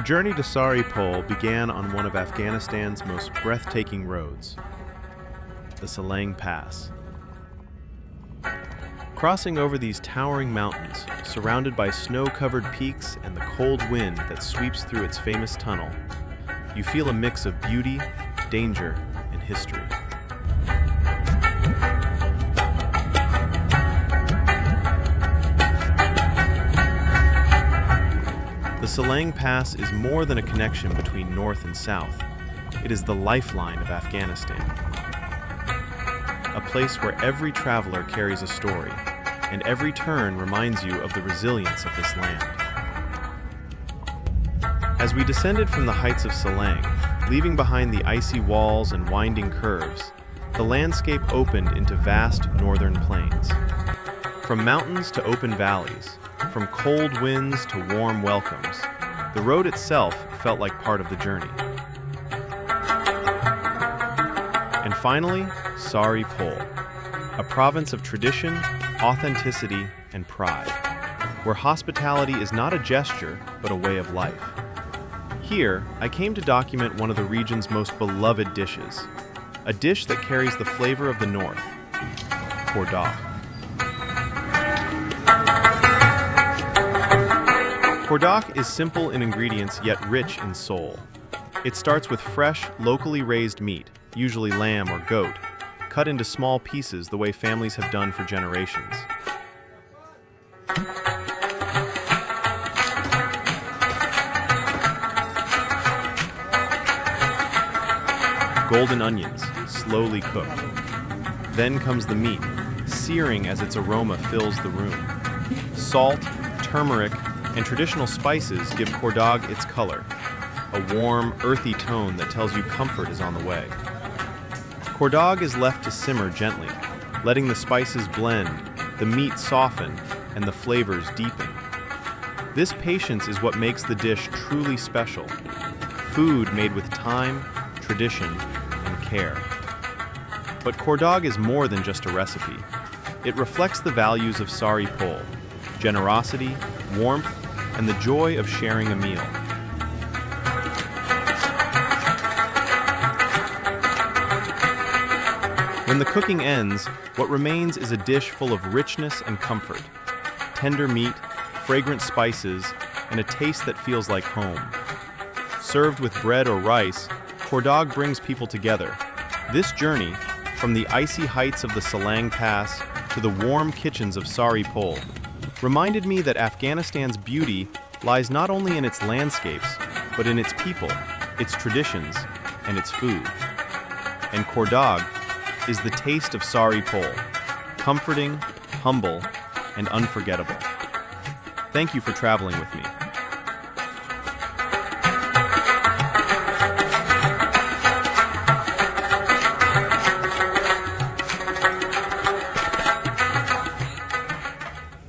Our journey to Sar-e-Pol began on one of Afghanistan's most breathtaking roads, the Salang Pass. Crossing over these towering mountains, surrounded by snow-covered peaks and the cold wind that sweeps through its famous tunnel, you feel a mix of beauty, danger, and history. The Salang Pass is more than a connection between north and south. It is the lifeline of Afghanistan. A place where every traveler carries a story, and every turn reminds you of the resilience of this land. As we descended from the heights of Salang, leaving behind the icy walls and winding curves, the landscape opened into vast northern plains. From mountains to open valleys, from cold winds to warm welcomes, the road itself felt like part of the journey. And finally, Sar-e-Pol, a province of tradition, authenticity, and pride, where hospitality is not a gesture, but a way of life. Here, I came to document one of the region's most beloved dishes, a dish that carries the flavor of the north, Qurdagh. Qurdagh is simple in ingredients yet rich in soul. It starts with fresh, locally raised meat, usually lamb or goat, cut into small pieces the way families have done for generations. Golden onions, slowly cooked. Then comes the meat, searing as its aroma fills the room. Salt, turmeric, and traditional spices give Qurdagh its color, a warm, earthy tone that tells you comfort is on the way. Qurdagh is left to simmer gently, letting the spices blend, the meat soften, and the flavors deepen. This patience is what makes the dish truly special. Food made with time, tradition, and care. But Qurdagh is more than just a recipe. It reflects the values of Sar-e-Pol: generosity, warmth, and the joy of sharing a meal. When the cooking ends, what remains is a dish full of richness and comfort. Tender meat, fragrant spices, and a taste that feels like home. Served with bread or rice, Qurdagh brings people together. This journey, from the icy heights of the Salang Pass to the warm kitchens of Sar-e-Pol, reminded me that Afghanistan's beauty lies not only in its landscapes, but in its people, its traditions, and its food. And Qurdagh is the taste of Sar-e-Pol, comforting, humble, and unforgettable. Thank you for traveling with me.